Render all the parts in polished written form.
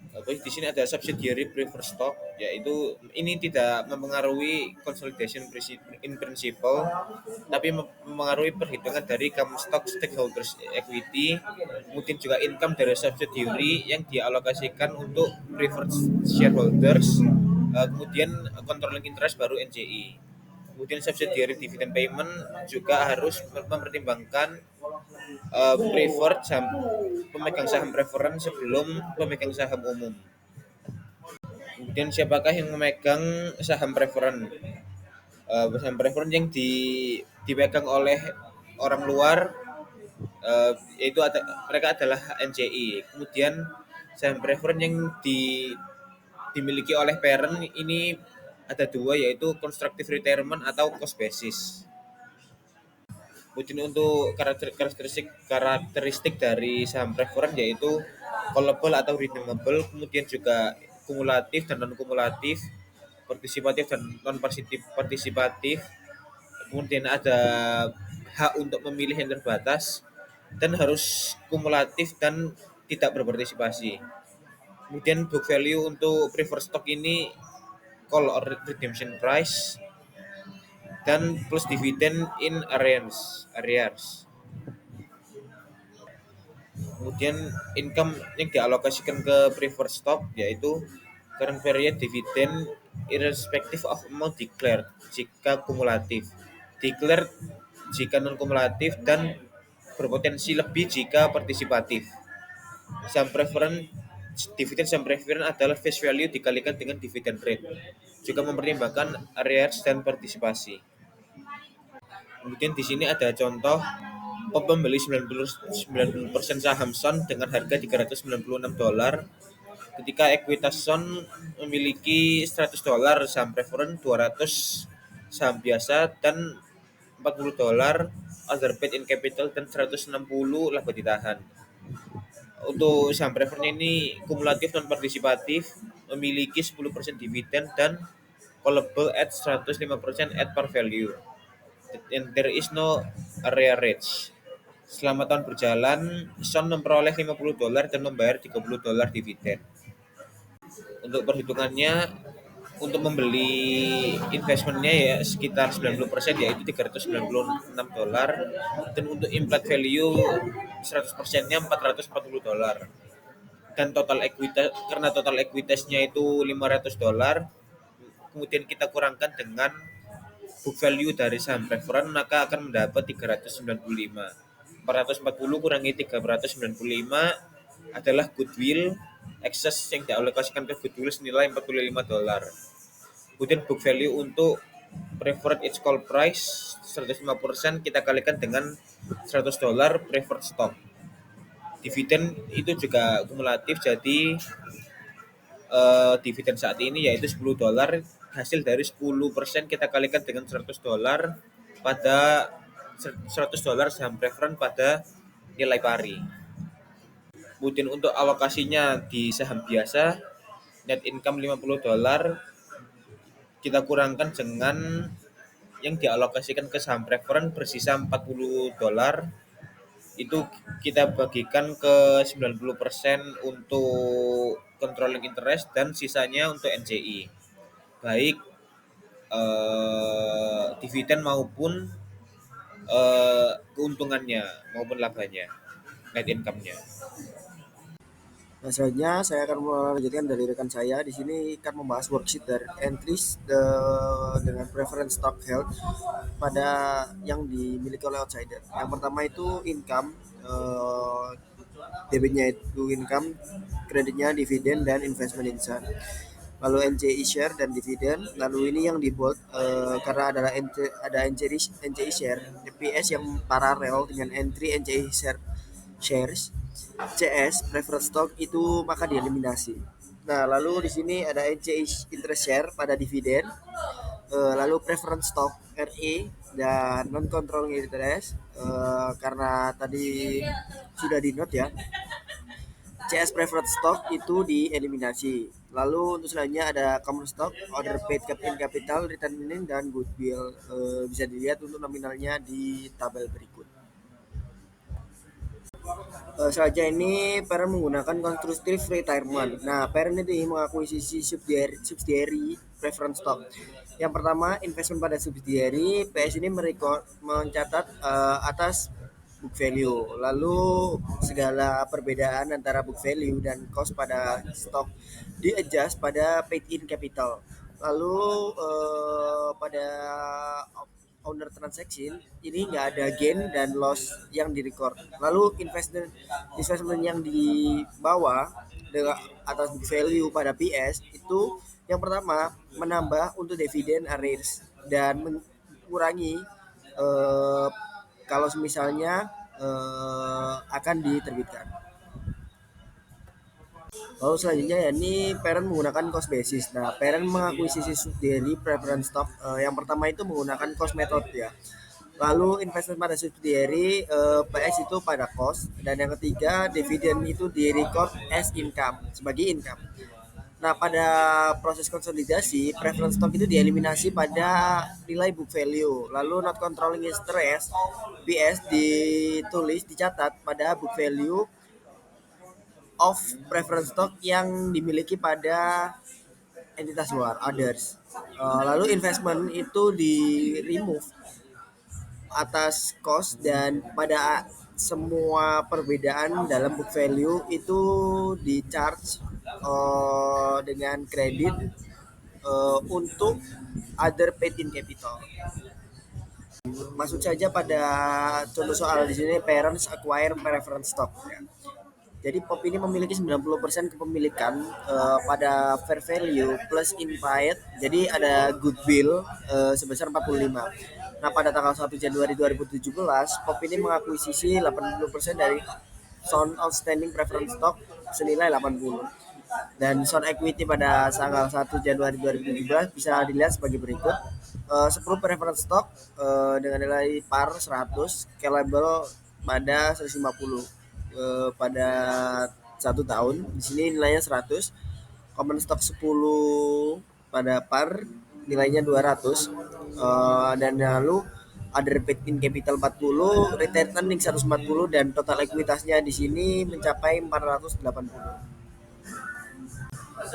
Terus di sini ada subsidiary preferred stock, yaitu ini tidak mempengaruhi consolidation in principle, tapi mempengaruhi perhitungan dari common stock stakeholders equity, kemudian juga income dari subsidiary yang dialokasikan untuk preferred shareholders, kemudian controlling interest baru NCI. Kemudian subsidiary dividend payment juga harus mempertimbangkan preferred pemegang saham preferen sebelum pemegang saham umum. Kemudian siapakah yang memegang saham preferen? Saham preferen yang dipegang oleh orang luar, yaitu mereka adalah NCI. Kemudian saham preferen yang dimiliki oleh parent ini ada dua, yaitu constructive retirement atau cost basis. Kemudian untuk karakteristik dari saham preferen yaitu callable atau redeemable, kemudian juga kumulatif dan non kumulatif, partisipatif dan non partisipatif, kemudian ada hak untuk memilih yang terbatas, dan harus kumulatif dan tidak berpartisipasi. Kemudian book value untuk preferred stock ini call or redemption price dan plus dividend in arrears. Kemudian income yang dialokasikan ke preferred stock yaitu current period dividend irrespective of amount declared jika kumulatif, declared jika non kumulatif, dan berpotensi lebih jika partisipatif. Saham preferen Dividen saham preferen adalah face value dikalikan dengan dividend rate, juga mempertimbangkan arrears dan partisipasi. Kemudian di sini ada contoh pembeli 90% saham Son dengan harga $396. Ketika ekuitas Son memiliki $100 saham preferen, 200 saham biasa, dan $40 other paid in capital, dan 160 laba ditahan. Untuk saham preferen ini kumulatif non partisipatif, memiliki 10% dividen dan callable at 105% at par value. And there is no arrearage. Selama tahun berjalan, Son memperoleh $50 dan membayar $30 dividen. Untuk perhitungannya, untuk membeli investmentnya ya sekitar 90%, yaitu $396, dan untuk implied value 100%-nya $440. Dan total ekuitas, karena total ekuitasnya itu $500, kemudian kita kurangkan dengan book value dari saham preferen, maka akan mendapat 395. 440 kurangi 395 adalah goodwill excess yang dialokasikan ke goodwill senilai $45. Kemudian book value untuk preferred each call price 105% kita kalikan dengan $100 preferred stock. Dividen itu juga kumulatif, jadi dividen saat ini yaitu $10, hasil dari 10% kita kalikan dengan $100 pada $100 saham preferen pada nilai pari. Kemudian untuk alokasinya di saham biasa, net income $50 kita kurangkan dengan yang dialokasikan ke saham preferen bersisa $40, itu kita bagikan ke 90% untuk controlling interest dan sisanya untuk NCI, baik dividen maupun keuntungannya maupun labanya, net income-nya. Nah, selanjutnya saya akan melanjutkan dari rekan saya. Di sini akan membahas worksheet dari entries dengan preference stock held pada yang dimiliki oleh outsider. Yang pertama itu income, debitnya itu income, kreditnya dividen dan investment income. Lalu NCI share dan dividen. Lalu ini yang di bold karena ada NCI share, DPS yang paralel dengan entry NCI shares. CS preferred stock itu maka dieliminasi. Nah, lalu di sini ada NCI interest share pada dividen, lalu preference stock RE dan non controlling interest, karena tadi sudah di note ya. CS preferred stock itu dieliminasi. Lalu untuk selanjutnya ada common stock, order paid in capital, return earning, dan goodwill. Bisa dilihat untuk nominalnya di tabel berikut. Selanjutnya ini parent menggunakan constructive retirement. Nah, parent ini mengakuisisi subsidiary preference stock. Yang pertama, investment pada subsidiary, PS ini mencatat atas book value. Lalu segala perbedaan antara book value dan cost pada stok di-adjust pada paid in capital. Lalu pada owner transaction ini nggak ada gain dan loss yang direcord. Lalu investment yang di bawah dengan atas book value pada PS itu yang pertama menambah untuk dividen arrears dan mengurangi eh, kalau misalnya akan diterbitkan. Lalu selanjutnya ya ini parent menggunakan cost basis. Nah, parent mengakuisisi subsidiary preference stock. Yang pertama itu menggunakan cost method ya. Lalu investment pada subsidiary PS itu pada cost dan yang ketiga dividen itu di record as income sebagai income. Nah, pada proses konsolidasi, preference stock itu dieliminasi pada nilai book value. Lalu not controlling interest BS ditulis dicatat pada book value of preference stock yang dimiliki pada entitas luar others. Lalu investment itu di remove atas cost dan pada semua perbedaan dalam book value itu di charge dengan kredit untuk other paid in capital. Masuk saja pada contoh soal di sini parents acquire preference stock ya. Jadi POP ini memiliki 90% kepemilikan pada fair value plus implied. Jadi ada goodwill sebesar 45. Nah, pada tanggal 1 Januari 2017, POP ini mengakuisisi 80% dari sound outstanding preference stock senilai 80. Dan sound equity pada tanggal 1 Januari 2017 bisa dilihat sebagai berikut. 10 preference stock dengan nilai par 100, scalable pada 150 pada 1 tahun. Di sini nilainya 100. Common stock 10 pada par nilainya 200. Dan lalu ada paid in capital 40, retained earning 140 dan total ekuitasnya di sini mencapai 480.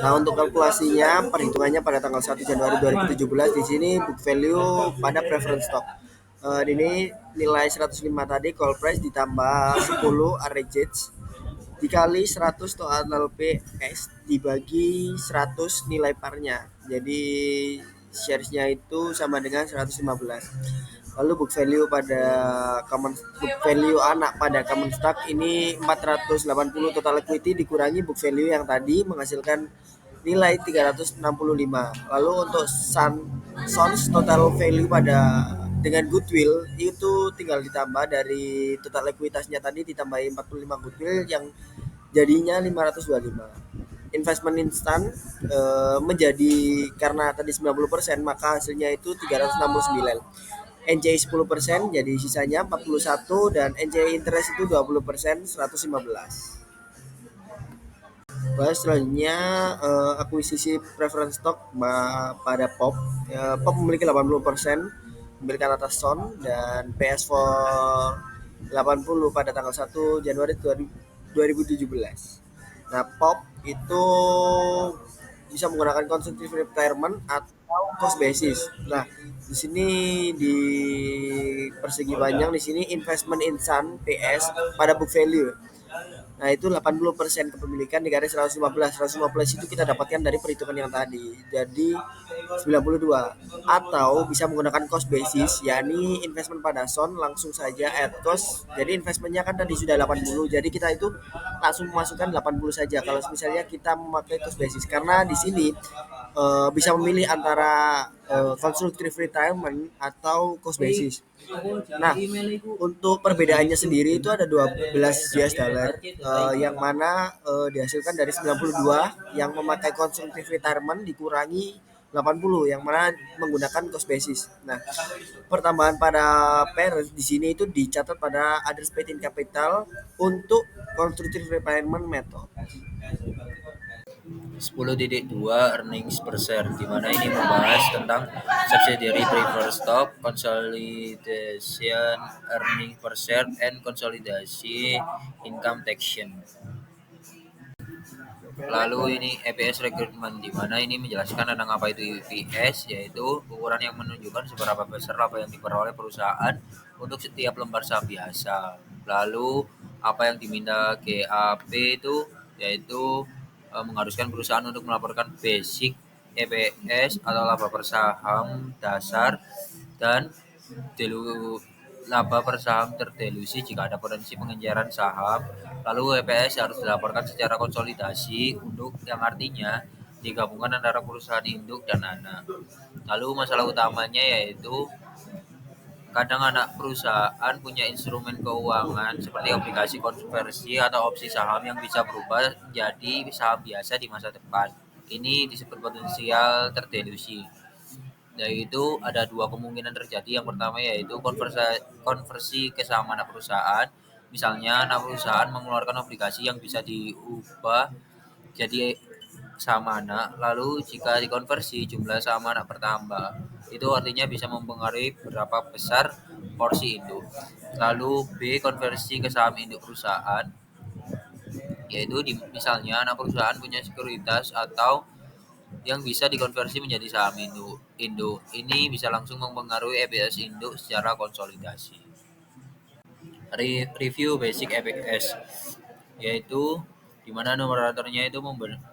Nah, untuk kalkulasinya perhitungannya pada tanggal 1 Januari 2017 di sini book value pada preference stock. Ini nilai 105 tadi call price ditambah 10 average dikali 100 total PS dibagi 100 nilai parnya. Jadi sharesnya itu sama dengan 115. Lalu book value pada book value anak pada common stock ini 480 total equity dikurangi book value yang tadi menghasilkan nilai 365. Lalu untuk Sons total value pada dengan goodwill itu tinggal ditambah dari total ekuitasnya tadi ditambahin 45 goodwill yang jadinya 525. Investment instan menjadi karena tadi 90% maka hasilnya itu 369. NCI 10% jadi sisanya 41 dan NCI interest itu 20% 115. Baik, selanjutnya akuisisi preference stock pada POP. POP memiliki 80% memiliki atas SON dan PS for 80 pada tanggal 1 Januari 2017. Nah, POP itu bisa menggunakan constructive retirement atau cost basis. Nah, di sini di persegi panjang di sini investment insan PS pada book value. Nah, itu 80% kepemilikan dikali 115. 115 itu kita dapatkan dari perhitungan yang tadi. Jadi 92 atau bisa menggunakan cost basis yakni investment pada SON langsung saja add cost. Jadi investmentnya kan tadi sudah 80. Jadi kita itu langsung memasukkan 80 saja kalau misalnya kita memakai cost basis karena di sini bisa memilih antara constructive retirement atau cost basis. Nah, untuk perbedaannya sendiri itu ada 12 US dollar yang mana dihasilkan dari 92 yang memakai constructive retirement dikurangi 80 yang mana menggunakan cost basis. Nah, pertambahan pada parent di sini itu dicatat pada others paid in capital untuk constructive retirement method. 10.2 earnings per share, di mana ini membahas tentang subsidiary preferred stock, consolidation earnings per share, and konsolidasi income taxation. Lalu ini EPS recruitment, di mana ini menjelaskan tentang apa itu EPS, yaitu ukuran yang menunjukkan seberapa besar laba yang diperoleh perusahaan untuk setiap lembar saham biasa. Lalu apa yang diminta GAP itu yaitu mengharuskan perusahaan untuk melaporkan basic EPS atau laba per saham dasar dan delu laba per saham terdelusi jika ada potensi pengenceran saham. Lalu EPS harus dilaporkan secara konsolidasi untuk yang artinya digabungkan antara perusahaan induk dan anak. Lalu masalah utamanya yaitu kadang anak perusahaan punya instrumen keuangan seperti obligasi konversi atau opsi saham yang bisa berubah menjadi saham biasa di masa depan. Ini disebut potensial terdelusi. Yaitu ada dua kemungkinan terjadi. Yang pertama yaitu konversi ke saham anak perusahaan. Misalnya anak perusahaan mengeluarkan obligasi yang bisa diubah jadi saham anak, lalu jika dikonversi jumlah saham anak bertambah. Itu artinya bisa mempengaruhi berapa besar porsi induk. Lalu B, konversi ke saham induk perusahaan, yaitu misalnya anak perusahaan punya sekuritas atau yang bisa dikonversi menjadi saham induk. Ini bisa langsung mempengaruhi EPS induk secara konsolidasi. Review basic EPS, yaitu di mana numeratornya itu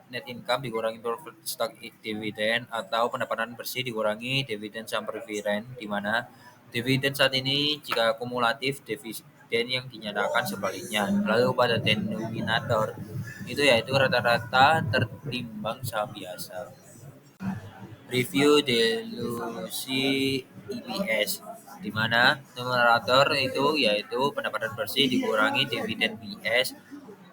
net income dikurangi profit stock dividend atau pendapatan bersih dikurangi dividen saham preferred, di mana dividen saat ini jika kumulatif dividen yang dinyatakan sebaliknya. Lalu pada denominator itu yaitu rata-rata tertimbang saham biasa. Review delusi EPS, di mana numerator itu yaitu pendapatan bersih dikurangi dividen PS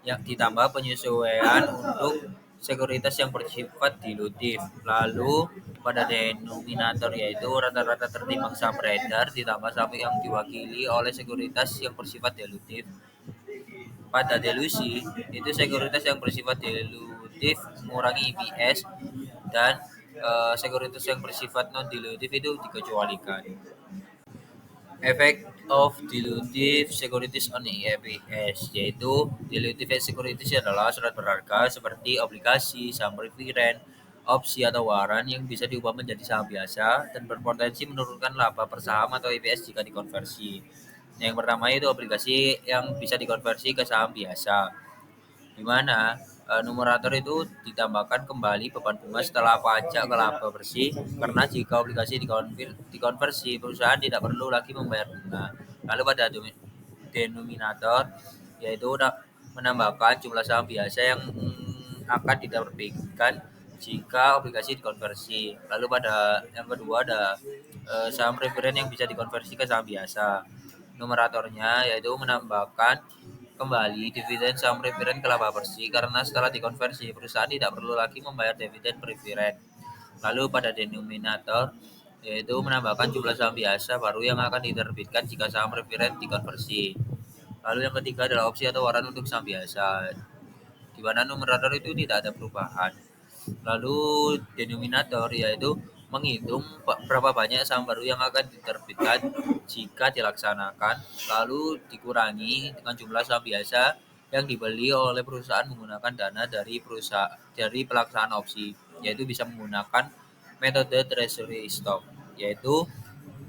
yang ditambah penyesuaian untuk sekuritas yang bersifat dilutif. Lalu pada denominator yaitu rata-rata tertimbang saham beredar ditambah saham yang diwakili oleh sekuritas yang bersifat dilutif. Pada delusi itu sekuritas yang bersifat dilutif mengurangi EPS dan sekuritas yang bersifat non dilutif itu dikecualikan. Effect of dilutive securities on EPS, yaitu dilutive securities adalah surat berharga seperti obligasi, saham preferred, opsi atau waran yang bisa diubah menjadi saham biasa dan berpotensi menurunkan laba per saham atau EPS jika dikonversi. Yang pertama itu obligasi yang bisa dikonversi ke saham biasa, di mana numerator itu ditambahkan kembali beban bunga setelah pajak ke laba bersih, karena jika obligasi dikonversi perusahaan tidak perlu lagi membayar bunga. Lalu pada denominator yaitu menambahkan jumlah saham biasa yang akan diterbitkan jika obligasi dikonversi. Lalu pada yang kedua ada saham preferred yang bisa dikonversi ke saham biasa. Numeratornya yaitu menambahkan kembali dividen saham preferred ke laba bersih, karena setelah dikonversi perusahaan tidak perlu lagi membayar dividen preferred. Lalu pada denominator yaitu menambahkan jumlah saham biasa baru yang akan diterbitkan jika saham preferred dikonversi. Lalu yang ketiga adalah opsi atau waran untuk saham biasa, di mana numerator itu tidak ada perubahan. Lalu denominator yaitu menghitung berapa banyak saham baru yang akan diterbitkan jika dilaksanakan, lalu dikurangi dengan jumlah saham biasa yang dibeli oleh perusahaan menggunakan dana dari pelaksanaan opsi, yaitu bisa menggunakan metode treasury stock, yaitu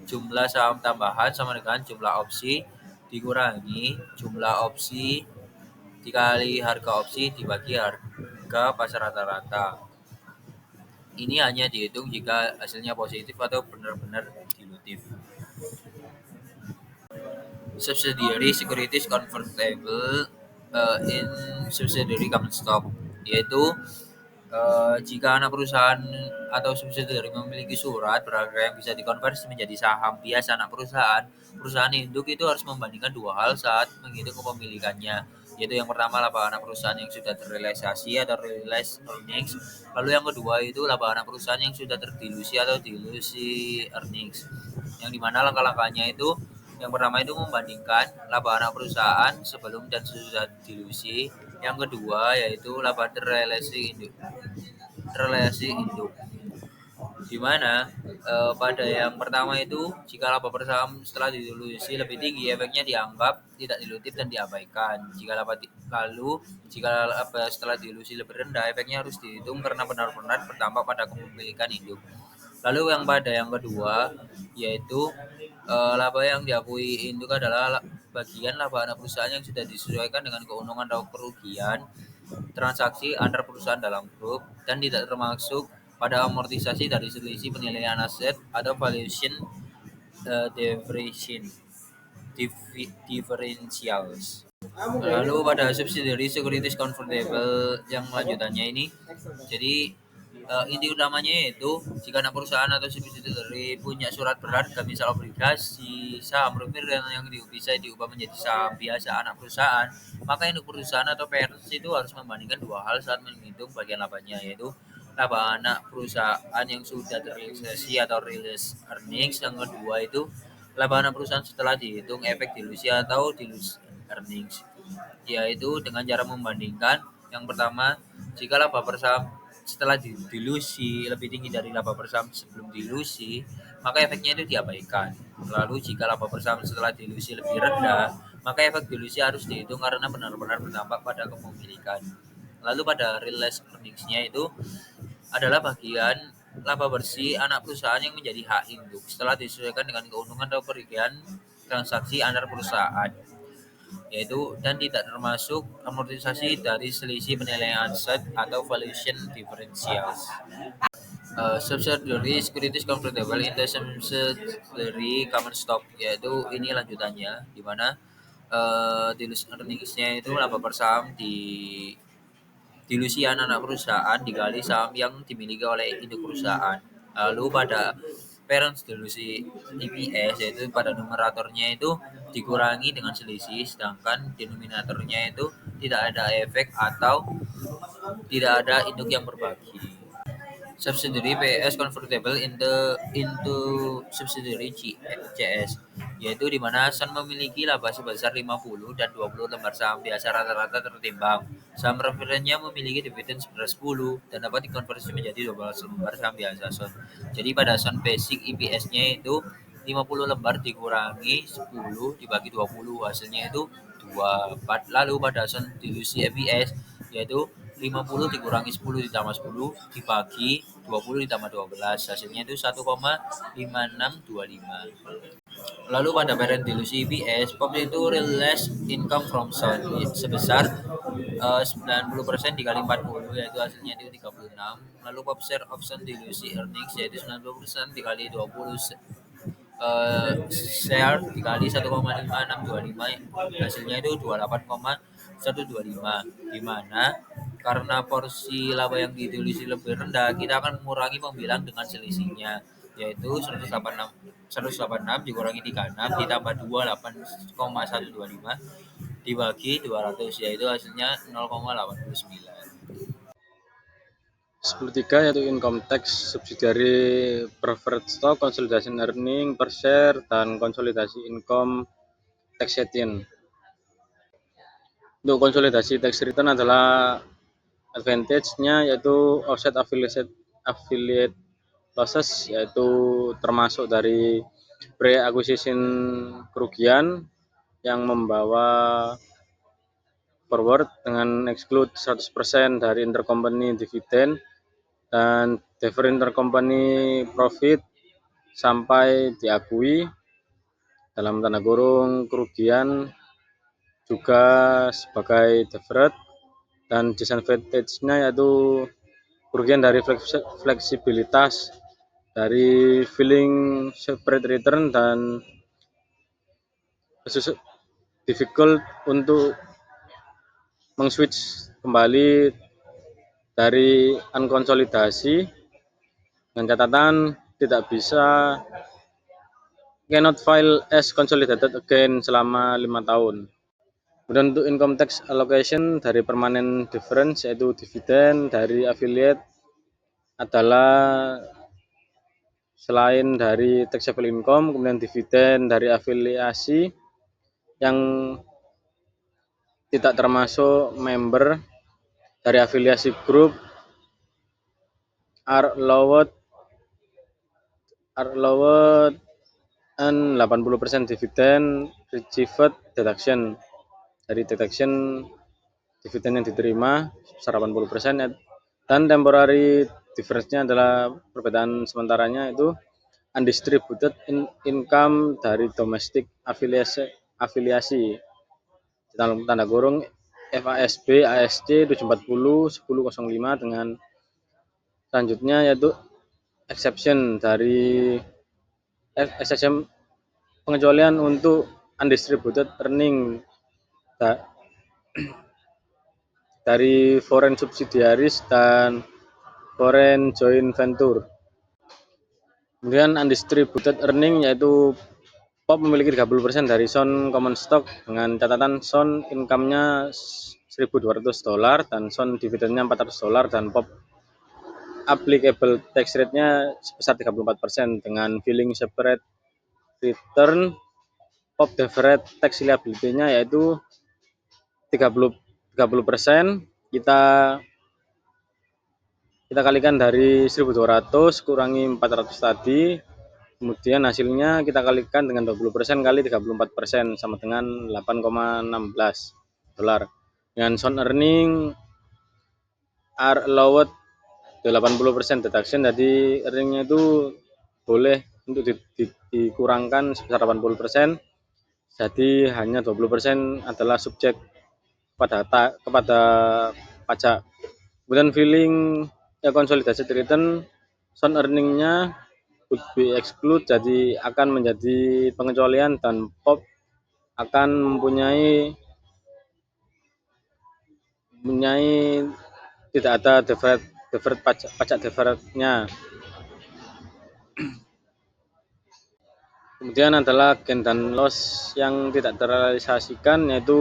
jumlah saham tambahan sama dengan jumlah opsi dikurangi jumlah opsi dikali harga opsi dibagi harga pasar rata-rata. Ini hanya dihitung jika hasilnya positif atau benar-benar dilutif. Subsidiary securities convertible in subsidiary common stock, yaitu jika anak perusahaan atau subsidiary memiliki surat berharga yang bisa dikonversi menjadi saham biasa anak perusahaan, perusahaan induk itu harus membandingkan dua hal saat menghitung kepemilikannya, yaitu yang pertama laba anak perusahaan yang sudah terrealisasi atau realized earnings, lalu yang kedua itu laba anak perusahaan yang sudah terdilusi atau dilusi earnings, yang dimana langkah-langkahnya itu Yang pertama itu membandingkan laba anak perusahaan sebelum dan sesudah dilusi. Yang kedua yaitu laba relasi induk, di mana pada yang pertama itu jika laba per saham setelah dilusi lebih tinggi, efeknya dianggap tidak dilutif dan diabaikan. Jika laba setelah dilusi lebih rendah, efeknya harus dihitung karena benar-benar berdampak pada kepemilikan induk. Lalu yang pada yang kedua yaitu laba yang diakui induk adalah bagian laba anak perusahaan yang sudah disesuaikan dengan keuntungan atau kerugian transaksi antar perusahaan dalam grup dan tidak termasuk pada amortisasi dari selisih penilaian aset atau valuation diversion differentials. Lalu pada subsidiary securities convertible yang lanjutannya ini, jadi inti utamanya yaitu jika anak perusahaan atau subsidiary punya surat berharga, misal obligasi, saham, referen yang bisa diubah menjadi saham biasa anak perusahaan, maka induk perusahaan atau parent itu harus membandingkan dua hal saat menghitung bagian labanya, yaitu laba anak perusahaan yang sudah terrealisasi atau release earnings. Yang kedua itu laba anak perusahaan setelah dihitung efek dilusi atau dilus earnings, yaitu dengan cara membandingkan. Yang pertama, jika laba per saham setelah dilusi lebih tinggi dari laba per saham sebelum dilusi, maka efeknya itu diabaikan. Lalu jika laba per saham setelah dilusi lebih rendah, maka efek dilusi harus dihitung karena benar-benar berdampak pada kepemilikan. Lalu pada realized earnings-nya itu adalah bagian laba bersih anak perusahaan yang menjadi hak induk setelah disesuaikan dengan keuntungan atau kerugian transaksi antar perusahaan, yaitu dan tidak termasuk amortisasi dari selisih penilaian aset atau valuation differentials. Subsidiary securities convertible into subsidiary common stock, yaitu ini lanjutannya di mana dilus earningsnya itu laba per saham dilusi anak perusahaan dikali saham yang dimiliki oleh induk perusahaan. Lalu pada parents dilusi EPS, yaitu pada numeratornya itu dikurangi dengan selisih, sedangkan denominatornya itu tidak ada efek atau tidak ada induk yang berbagi. Subsidiary PS convertible into subsidiary CS, yaitu di mana Sun memiliki laba sebesar 50 dan 20 lembar saham biasa rata-rata tertimbang. Saham referennya memiliki dividen sebesar 10 dan dapat dikonversi menjadi 12 lembar saham biasa Sun. Jadi pada Sun basic EPS-nya itu 50 lembar dikurangi 10 dibagi 20, hasilnya itu 24. Lalu pada Sun dilusi EPS yaitu 50 dikurangi 10 ditambah 10 dibagi 20 ditambah 12, hasilnya itu 1,5625. Lalu pada parent dilusi EPS, POP itu realized income from Sun sebesar 90% dikali 40, yaitu hasilnya itu 36. Lalu POP share option dilusi earnings yaitu 90% dikali 20 share dikali 1,5625, hasilnya itu 28,125, di mana karena porsi laba yang ditulis lebih rendah, kita akan mengurangi pembilang dengan selisihnya, yaitu 186 dikurangi 36 ditambah 28,125 dibagi 200, yaitu hasilnya 0,89. 10.3 yaitu income tax, subsidiary preferred stock, consolidation earning per share, dan konsolidasi income taxation. Untuk konsolidasi tax return adalah advantage-nya yaitu offset affiliate losses, yaitu termasuk dari pre-acquisition kerugian yang membawa forward dengan exclude 100% dari intercompany dividend dan defer intercompany profit sampai diakui dalam tanda kurung kerugian juga sebagai deferred. Dan disadvantage-nya yaitu kerugian dari fleksibilitas dari filing separate return dan difficult untuk mengswitch kembali dari unkonsolidasi dengan catatan tidak bisa cannot file as consolidated again selama 5 tahun. Kemudian untuk income tax allocation dari permanent difference yaitu dividen dari affiliate adalah Selain dari taxable income, kemudian dividen dari afiliasi yang tidak termasuk member dari afiliasi grup are allowed and 80% dividen received deduction. Dari deduction dividen yang diterima sebesar 80%, dan temporary difference-nya adalah perbedaan sementaranya itu undistributed income dari domestic afiliasi dalam tanda kurung FASB ASC 740 1005 dengan selanjutnya yaitu exception dari exception pengecualian untuk undistributed earning dari foreign subsidiaries dan foreign joint venture. Kemudian undistributed earning yaitu POP memiliki 30% dari Son common stock dengan catatan Son income-nya $1.200 dan Son dividennya $400 dan POP applicable tax rate-nya sebesar 34% dengan filing separate return. POP deferred tax liability-nya yaitu 30%. Kita kalikan dari 1.200 kurangi 400 tadi, kemudian hasilnya kita kalikan dengan 20% kali 34% sama dengan $8,16. Dengan Son earning are allowed 80% deduction, jadi earningnya itu boleh untuk dikurangkan sebesar 80%, jadi hanya 20% adalah subjek kepada pajak. Kemudian filing consolidated return, Son earning-nya would be exclude, jadi akan menjadi pengecualian dan POP akan mempunyai tidak ada deferred pajak deferred-nya. Kemudian adalah gain dan loss yang tidak terrealisasikan, yaitu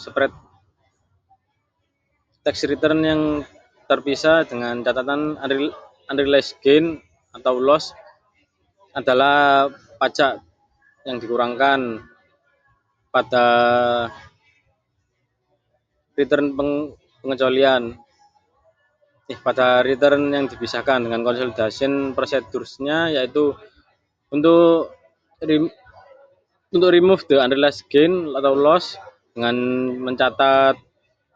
spread tax return yang terpisah dengan catatan unrealized gain atau loss adalah pajak yang dikurangkan pada return pengecualian. Pada return yang dipisahkan dengan consolidation procedures-nya yaitu untuk remove the unrealized gain atau loss dengan mencatat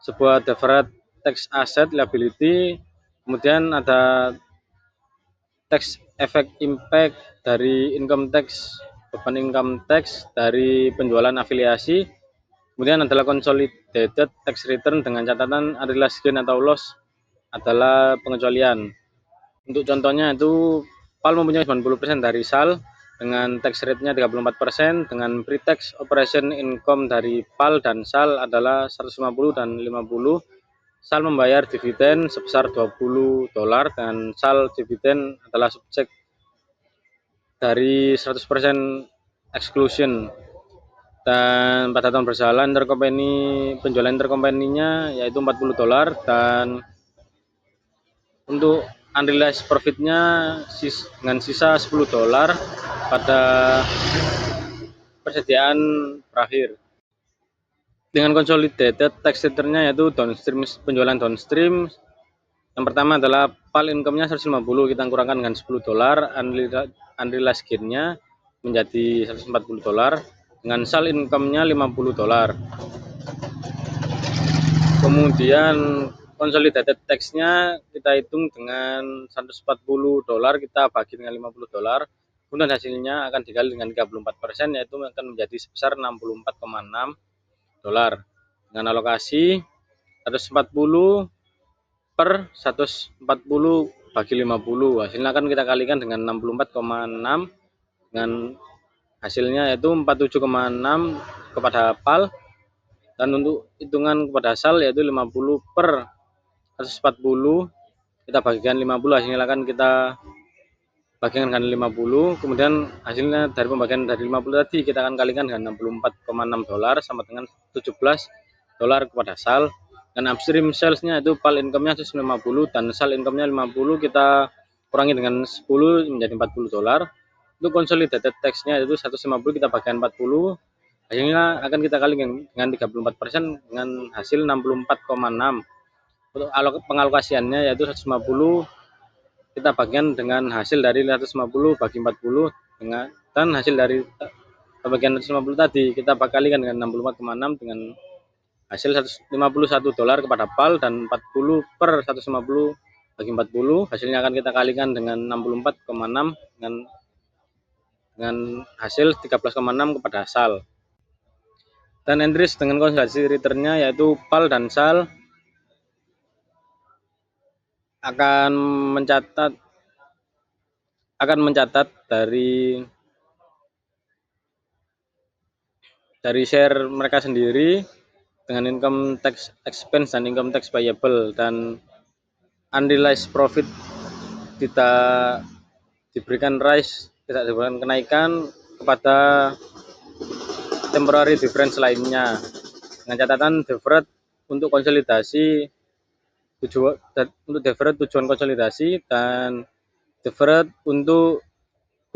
sebuah deferred tax asset liability, kemudian ada tax effect impact dari income tax, beban income tax dari penjualan afiliasi, kemudian adalah consolidated tax return dengan catatan unrealized gain atau loss adalah pengecualian. Untuk contohnya itu PAL mempunyai 90% dari SAL dengan tax rate-nya 34%, dengan pre-tax operation income dari PAL dan SAL adalah 150 dan 50. SAL membayar dividen sebesar $20 dan SAL dividen adalah subjek dari 100% exclusion. Dan pada tahun berjalan penjualan intercompany-nya yaitu $40 dan untuk unrealized profit-nya dengan sisa $10 pada persediaan berakhir. Dengan consolidated tax return-nya yaitu downstream, penjualan downstream. Yang pertama adalah PAL income-nya 150, kita kurangkan dengan $10, unrealized gain-nya menjadi $140, dengan SAL income-nya $50. Kemudian consolidated tax-nya kita hitung dengan $140, kita bagi dengan $50, kemudian hasilnya akan dikali dengan 34%, yaitu akan menjadi sebesar $64,6. Dengan alokasi 140 per 140 bagi 50, hasilnya akan kita kalikan dengan 64,6, dengan hasilnya yaitu 47,6 kepada PAL, dan untuk hitungan kepada SAL yaitu 50 per 140 kita bagikan 50, hasilnya akan kita bagikan dengan 50, kemudian hasilnya dari pembagian dari 50 tadi kita akan kalikan dengan $64,6 sama dengan $17 kepada SAL. Dan upstream sales-nya itu PAL income-nya 150 dan SAL income-nya 50, kita kurangi dengan 10 menjadi $40. Untuk consolidated tax-nya itu 150 kita bagikan 40, hasilnya akan kita kali dengan 34% dengan hasil 64,6. Untuk pengalokasiannya yaitu 150 kita bagikan dengan hasil dari 150 bagi 40 dan hasil dari bagian 150 tadi kita kalikan dengan 64,6 dengan hasil $151 kepada PAL dan 40 per 150 bagi 40 hasilnya akan kita kalikan dengan 64,6 dengan hasil 13,6 kepada SAL. Dan entries dengan konsolidasi returnnya yaitu PAL dan SAL akan mencatat dari share mereka sendiri dengan income tax expense dan income tax payable, dan unrealized profit tidak diberikan kenaikan kepada temporary difference lainnya, dengan catatan deferred untuk konsolidasi tujuan konsolidasi dan deferred untuk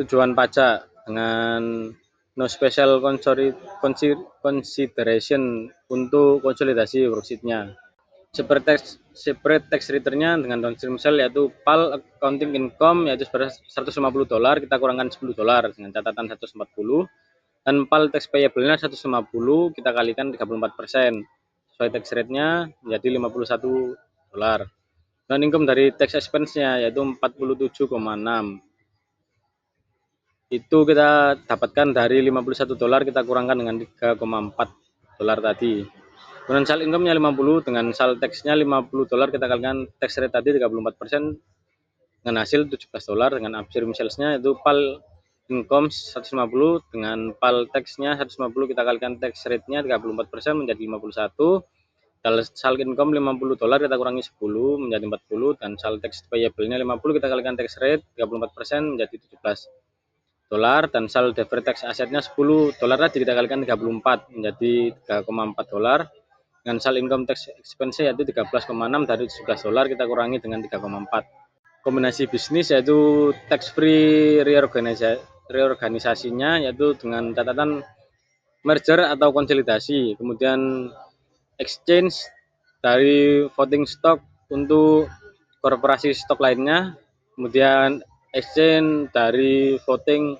tujuan pajak dengan no special consideration untuk konsolidasi worksheet-nya. Separate tax return-nya dengan downstream sale yaitu PAL accounting income yaitu $150 kita kurangkan $10 dengan catatan 140, dan PAL tax payable-nya 150 kita kalikan 34%, sesuai tax rate-nya menjadi $51. Dan income dari tax expense-nya yaitu 47,6, itu kita dapatkan dari $51 kita kurangkan dengan $3,4 tadi. Kemudian sal income-nya 50 dengan sal tax-nya $50 kita kalikan tax rate tadi 34% dengan hasil $17, dengan upstream sales-nya itu PAL income 150 dengan PAL tax-nya 150 kita kalikan tax rate-nya 34% menjadi 51. Sal income $50 kita kurangi 10 menjadi 40, dan sal tax payable-nya 50 kita kalikan tax rate 34% menjadi $17, dan sal deferred tax asset-nya $10 tadi kita kalikan 34 menjadi $3,4, dengan sal income tax expense yaitu 13,6 dari $17 kita kurangi dengan 3,4. Kombinasi bisnis yaitu tax free reorganisasinya yaitu dengan catatan merger atau konsolidasi, kemudian exchange dari voting stock untuk korporasi stok lainnya, kemudian exchange dari voting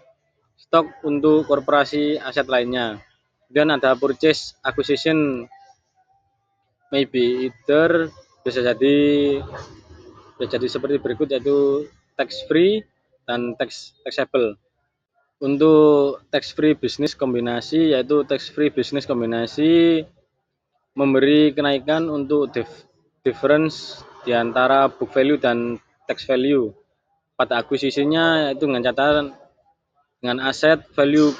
stock untuk korporasi aset lainnya. Kemudian ada purchase acquisition, maybe either bisa jadi seperti berikut yaitu tax free dan taxable. Untuk tax free business kombinasi yaitu tax free business kombinasi memberi kenaikan untuk difference di antara book value dan tax value pada akuisisinya, yaitu dengan catatan dengan aset value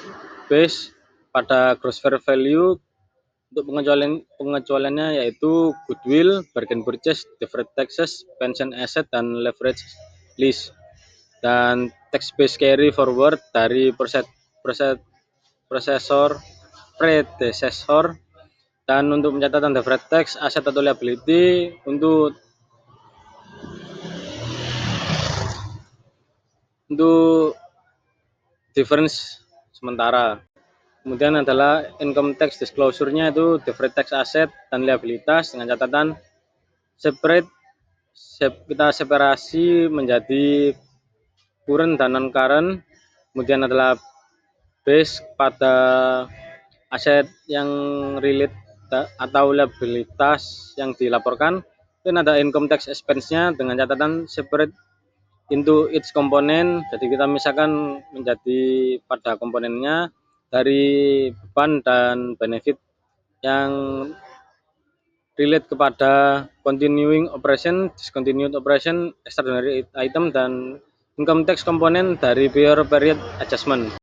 base pada gross fair value. Untuk pengecualiannya yaitu goodwill, bargain purchase, deferred taxes, pension asset, dan leverage lease, dan tax base carry forward dari predecessor. Dan untuk pencatatan deferred tax asset atau liability untuk difference sementara. Kemudian adalah income tax disclosure-nya itu deferred tax asset dan liabilitas dengan catatan kita separasi menjadi current dan non current. Kemudian adalah base pada aset yang relate atau liabilitas yang dilaporkan. Dan ada income tax expense-nya dengan catatan separate into each component. Jadi kita misalkan menjadi pada komponennya dari beban dan benefit yang relate kepada continuing operation, discontinued operation, extraordinary item, dan income tax komponen dari prior period adjustment.